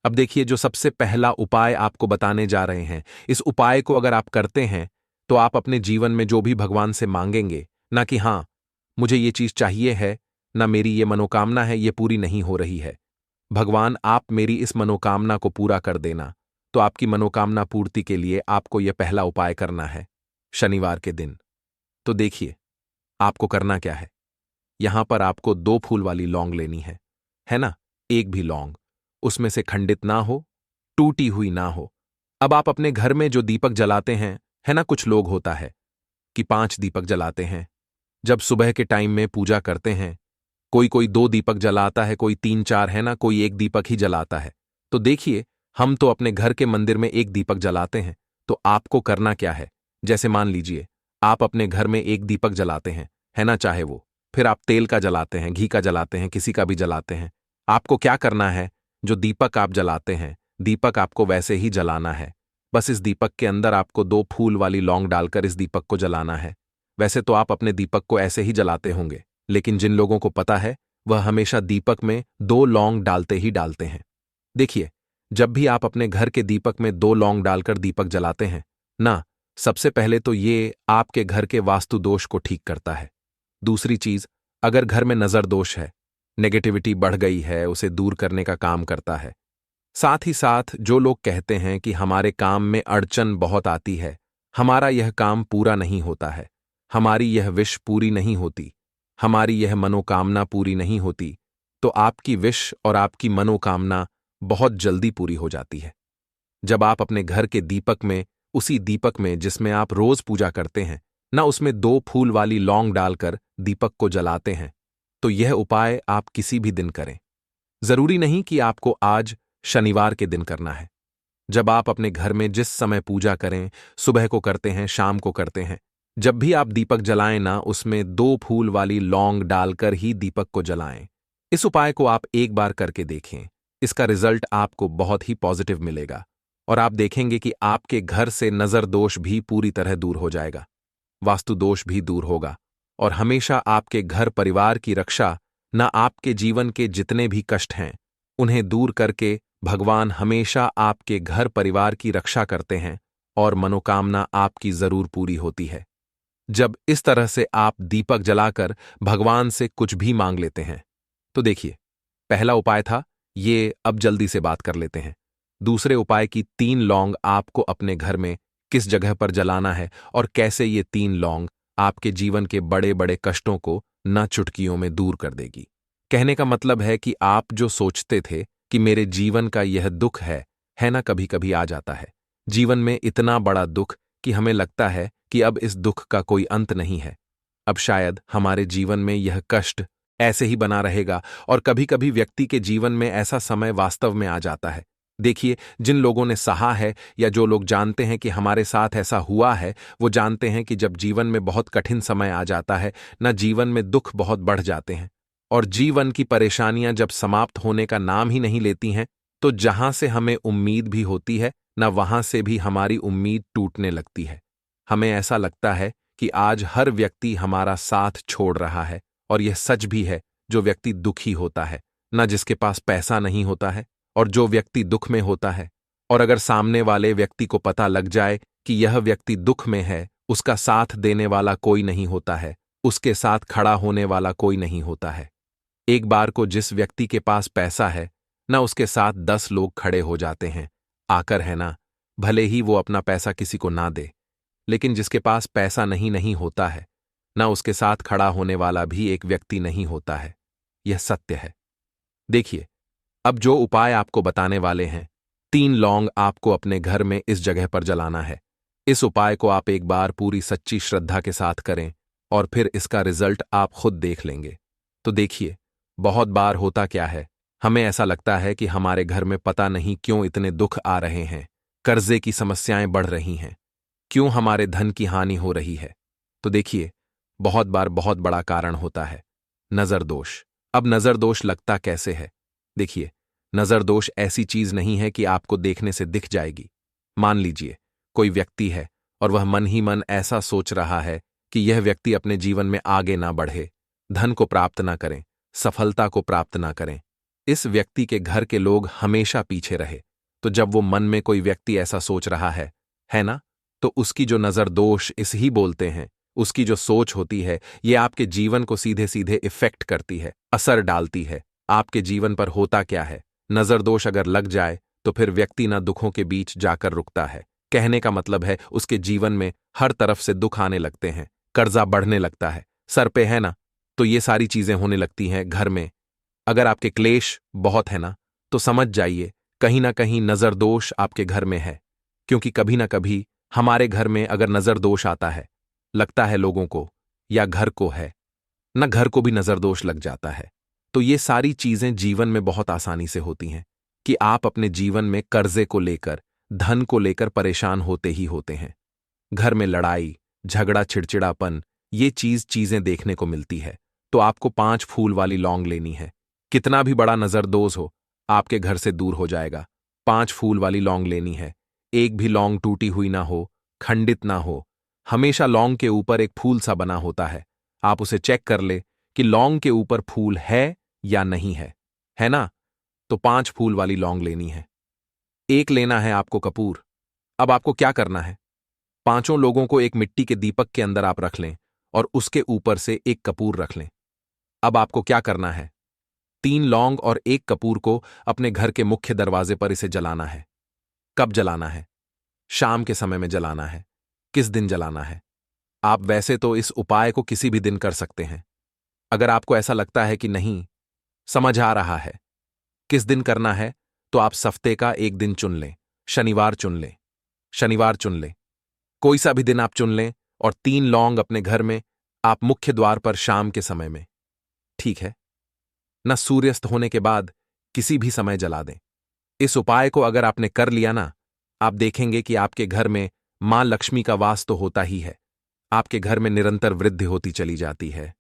Speaker 1: अब देखिए, जो सबसे पहला उपाय आपको बताने जा रहे हैं, इस उपाय को अगर आप करते हैं तो आप अपने जीवन में जो भी भगवान से मांगेंगे ना कि हाँ मुझे ये चीज चाहिए है, ना मेरी ये मनोकामना है ये पूरी नहीं हो रही है, भगवान आप मेरी इस मनोकामना को पूरा कर देना, तो आपकी मनोकामना पूर्ति के लिए आपको यह पहला उपाय करना है शनिवार के दिन। तो देखिए, आपको करना क्या है, यहां पर आपको 2 फूल वाली लौंग लेनी है ना। एक भी लौंग उसमें से खंडित ना हो, टूटी हुई ना हो। अब आप अपने घर में जो दीपक जलाते हैं, है ना, कुछ लोग होता है कि 5 दीपक जलाते हैं जब सुबह के टाइम में पूजा करते हैं, कोई कोई 2 दीपक जलाता है, कोई 3-4, है ना, कोई 1 दीपक ही जलाता है। तो देखिए, हम तो अपने घर के मंदिर में 1 दीपक जलाते हैं, तो आपको करना क्या है, जैसे मान लीजिए आप अपने घर में 1 दीपक जलाते हैं, है ना, चाहे वो फिर आप तेल का जलाते हैं, घी का जलाते हैं, किसी का भी जलाते हैं। आपको क्या करना है, जो दीपक आप जलाते हैं, दीपक आपको वैसे ही जलाना है। बस इस दीपक के अंदर आपको 2 फूल वाली लौंग डालकर इस दीपक को जलाना है। वैसे तो आप अपने दीपक को ऐसे ही जलाते होंगे, लेकिन जिन लोगों को पता है वह हमेशा दीपक में 2 लौंग डालते ही डालते हैं। देखिए, जब भी आप अपने घर के दीपक में 2 लौंग डालकर दीपक जलाते हैं ना, सबसे पहले तो ये आपके घर के वास्तु दोष को ठीक करता है। दूसरी चीज, अगर घर में नजर दोष है, नेगेटिविटी बढ़ गई है उसे दूर करने का काम करता है। साथ ही साथ जो लोग कहते हैं कि हमारे काम में अड़चन बहुत आती है, हमारा यह काम पूरा नहीं होता है, हमारी यह विश पूरी नहीं होती, हमारी यह मनोकामना पूरी नहीं होती, तो आपकी विश और आपकी मनोकामना बहुत जल्दी पूरी हो जाती है। जब आप अपने घर के दीपक में, उसी दीपक में जिसमें आप रोज पूजा करते हैं, ना उसमें 2 फूल वाली लौंग डालकर दीपक को जलाते हैं, तो यह उपाय आप किसी भी दिन करें। जरूरी नहीं कि आपको आज शनिवार के दिन करना है। जब आप अपने घर में जिस समय पूजा करें, सुबह को करते हैं, शाम को करते हैं, जब भी आप दीपक जलाएं ना उसमें 2 फूल वाली लौंग डालकर ही दीपक को जलाएं। इस उपाय को आप एक बार करके देखें, इसका रिजल्ट आपको बहुत ही पॉजिटिव मिलेगा और आप देखेंगे कि आपके घर से नजर दोष भी पूरी तरह दूर हो जाएगा, वास्तु दोष भी दूर होगा और हमेशा आपके घर परिवार की रक्षा, न आपके जीवन के जितने भी कष्ट हैं उन्हें दूर करके भगवान हमेशा आपके घर परिवार की रक्षा करते हैं और मनोकामना आपकी जरूर पूरी होती है। जब इस तरह से आप दीपक जलाकर भगवान से कुछ भी मांग लेते हैं तो देखिए, पहला उपाय था ये, अब जल्दी से बात कर लेते हैं। दूसरे उपाय की 3 लौंग आपको अपने घर में किस जगह पर जलाना है और कैसे ये 3 लौंग आपके जीवन के बड़े बड़े कष्टों को न चुटकियों में दूर कर देगी। कहने का मतलब है कि आप जो सोचते थे कि मेरे जीवन का यह दुख है ना, कभी कभी आ जाता है जीवन में इतना बड़ा दुख कि हमें लगता है कि अब इस दुख का कोई अंत नहीं है, अब शायद हमारे जीवन में यह कष्ट ऐसे ही बना रहेगा। और कभी कभी व्यक्ति के जीवन में ऐसा समय वास्तव में आ जाता है। देखिए, जिन लोगों ने सहा है या जो लोग जानते हैं कि हमारे साथ ऐसा हुआ है, वो जानते हैं कि जब जीवन में बहुत कठिन समय आ जाता है ना, जीवन में दुख बहुत बढ़ जाते हैं और जीवन की परेशानियां जब समाप्त होने का नाम ही नहीं लेती हैं, तो जहां से हमें उम्मीद भी होती है ना, वहां से भी हमारी उम्मीद टूटने लगती है। हमें ऐसा लगता है कि आज हर व्यक्ति हमारा साथ छोड़ रहा है और यह सच भी है। जो व्यक्ति दुखी होता है ना, जिसके पास पैसा नहीं होता है, और जो व्यक्ति दुख में होता है, और अगर सामने वाले व्यक्ति को पता लग जाए कि यह व्यक्ति दुख में है, उसका साथ देने वाला कोई नहीं होता है, उसके साथ खड़ा होने वाला कोई नहीं होता है। एक बार को जिस व्यक्ति के पास पैसा है ना, उसके साथ 10 लोग खड़े हो जाते हैं आकर, है ना, भले ही वो अपना पैसा किसी को ना दे। लेकिन जिसके पास पैसा नहीं होता है ना, उसके साथ खड़ा होने वाला भी एक व्यक्ति नहीं होता है। यह सत्य है। देखिए, अब जो उपाय आपको बताने वाले हैं, 3 लौंग आपको अपने घर में इस जगह पर जलाना है। इस उपाय को आप एक बार पूरी सच्ची श्रद्धा के साथ करें और फिर इसका रिजल्ट आप खुद देख लेंगे। तो देखिए, बहुत बार होता क्या है, हमें ऐसा लगता है कि हमारे घर में पता नहीं क्यों इतने दुख आ रहे हैं, कर्जे की समस्याएं बढ़ रही हैं, क्यों हमारे धन की हानि हो रही है। तो देखिए, बहुत बार बहुत बड़ा कारण होता है नजर दोष। अब नजर दोष लगता कैसे है? देखिए, नजर दोष ऐसी चीज नहीं है कि आपको देखने से दिख जाएगी। मान लीजिए कोई व्यक्ति है और वह मन ही मन ऐसा सोच रहा है कि यह व्यक्ति अपने जीवन में आगे ना बढ़े, धन को प्राप्त ना करें, सफलता को प्राप्त ना करें, इस व्यक्ति के घर के लोग हमेशा पीछे रहे। तो जब वो मन में कोई व्यक्ति ऐसा सोच रहा है ना, तो उसकी जो नजर दोष इस ही बोलते हैं, उसकी जो सोच होती है, ये आपके जीवन को सीधे सीधे इफेक्ट करती है, असर डालती है। आपके जीवन पर होता क्या है, नजर दोष अगर लग जाए तो फिर व्यक्ति ना दुखों के बीच जाकर रुकता है। कहने का मतलब है उसके जीवन में हर तरफ से दुख आने लगते हैं, कर्जा बढ़ने लगता है, सर पे है ना, तो ये सारी चीजें होने लगती हैं घर में। अगर आपके क्लेश बहुत है ना, तो समझ जाइए कहीं ना कहीं नजर दोष आपके घर में है। क्योंकि कभी ना कभी हमारे घर में अगर नजर दोष आता है, लगता है लोगों को या घर को है ना, घर को भी नजर दोष लग जाता है। तो ये सारी चीजें जीवन में बहुत आसानी से होती हैं कि आप अपने जीवन में कर्जे को लेकर, धन को लेकर परेशान होते ही होते हैं। घर में लड़ाई झगड़ा चिड़चिड़ापन, ये चीजें देखने को मिलती है। तो आपको 5 फूल वाली लौंग लेनी है। कितना भी बड़ा नजरदोष हो, आपके घर से दूर हो जाएगा। 5 फूल वाली लौंग लेनी है। एक भी लौंग टूटी हुई ना हो, खंडित ना हो। हमेशा लौंग के ऊपर एक फूल सा बना होता है। आप उसे चेक कर ले कि लौंग के ऊपर फूल है या नहीं है ना? तो 5 फूल वाली लौंग लेनी है। एक लेना है आपको कपूर। अब आपको क्या करना है, 5 लोगों को एक मिट्टी के दीपक के अंदर आप रख लें और उसके ऊपर से एक कपूर रख लें। अब आपको क्या करना है, 3 लौंग और 1 कपूर को अपने घर के मुख्य दरवाजे पर इसे जलाना है। कब जलाना है? शाम के समय में जलाना है। किस दिन जलाना है? आप वैसे तो इस उपाय को किसी भी दिन कर सकते हैं। अगर आपको ऐसा लगता है कि नहीं समझ आ रहा है किस दिन करना है, तो आप हफ्ते का एक दिन चुन लें। शनिवार चुन लें। शनिवार चुन लें। कोई सा भी दिन आप चुन लें और 3 लौंग अपने घर में आप मुख्य द्वार पर शाम के समय में, ठीक है ना, सूर्यास्त होने के बाद किसी भी समय जला दें। इस उपाय को अगर आपने कर लिया ना, आप देखेंगे कि आपके घर में मां लक्ष्मी का वास तो होता ही है। आपके घर में निरंतर वृद्धि होती चली जाती है।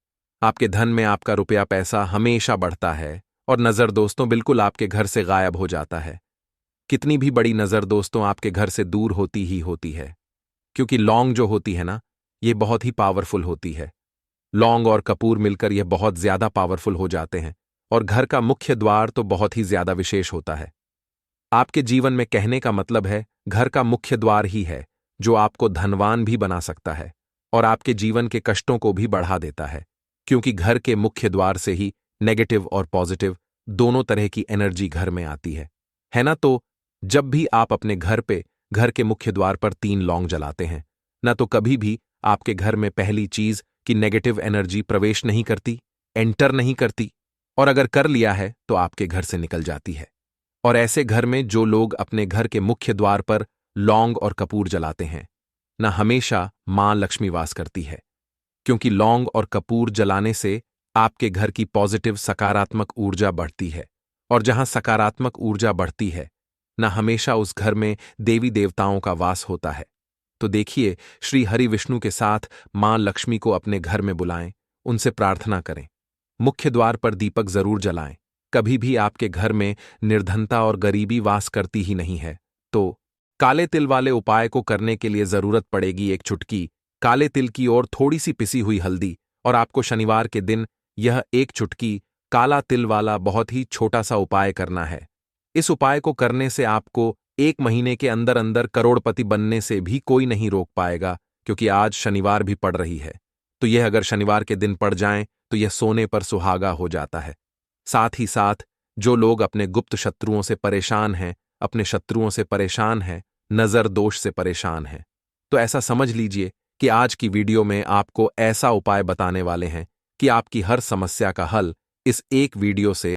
Speaker 1: आपके धन में आपका रुपया पैसा हमेशा बढ़ता है और नजर दोस्तों बिल्कुल आपके घर से गायब हो जाता है। कितनी भी बड़ी नजर दोस्तों आपके घर से दूर होती ही होती है, क्योंकि लौंग जो होती है ना, ये बहुत ही पावरफुल होती है। लौंग और कपूर मिलकर यह बहुत ज्यादा पावरफुल हो जाते हैं और घर का मुख्य द्वार तो बहुत ही ज्यादा विशेष होता है। आपके जीवन में कहने का मतलब है घर का मुख्य द्वार ही है जो आपको धनवान भी बना सकता है और आपके जीवन के कष्टों को भी बढ़ा देता है, क्योंकि घर के मुख्य द्वार से ही नेगेटिव और पॉजिटिव दोनों तरह की एनर्जी घर में आती है ना। तो जब भी आप अपने घर पे घर के मुख्य द्वार पर 3 लौंग जलाते हैं ना, तो कभी भी आपके घर में पहली चीज कि नेगेटिव एनर्जी प्रवेश नहीं करती, एंटर नहीं करती, और अगर कर लिया है तो आपके घर से निकल जाती है। और ऐसे घर में जो लोग अपने घर के मुख्य द्वार पर लौंग और कपूर जलाते हैं ना, हमेशा मां लक्ष्मी वास करती है, क्योंकि लौंग और कपूर जलाने से आपके घर की पॉजिटिव सकारात्मक ऊर्जा बढ़ती है, और जहां सकारात्मक ऊर्जा बढ़ती है ना, हमेशा उस घर में देवी देवताओं का वास होता है। तो देखिए, श्री हरि विष्णु के साथ मां लक्ष्मी को अपने घर में बुलाएं, उनसे प्रार्थना करें, मुख्य द्वार पर दीपक जरूर जलाएं। कभी भी आपके घर में निर्धनता और गरीबी वास करती ही नहीं है। तो काले तिल वाले उपाय को करने के लिए जरूरत पड़ेगी 1 चुटकी काले तिल की और थोड़ी सी पिसी हुई हल्दी, और आपको शनिवार के दिन यह 1 चुटकी काला तिल वाला बहुत ही छोटा सा उपाय करना है। इस उपाय को करने से आपको 1 महीने के अंदर अंदर करोड़पति बनने से भी कोई नहीं रोक पाएगा, क्योंकि आज शनिवार भी पड़ रही है। तो यह अगर शनिवार के दिन पड़ जाएं तो यह सोने पर सुहागा हो जाता है। साथ ही साथ जो लोग अपने गुप्त शत्रुओं से परेशान हैं, अपने शत्रुओं से परेशान हैं, नजर दोष से परेशान हैं, तो ऐसा समझ लीजिए कि आज की वीडियो में आपको ऐसा उपाय बताने वाले हैं कि आपकी हर समस्या का हल इस एक वीडियो से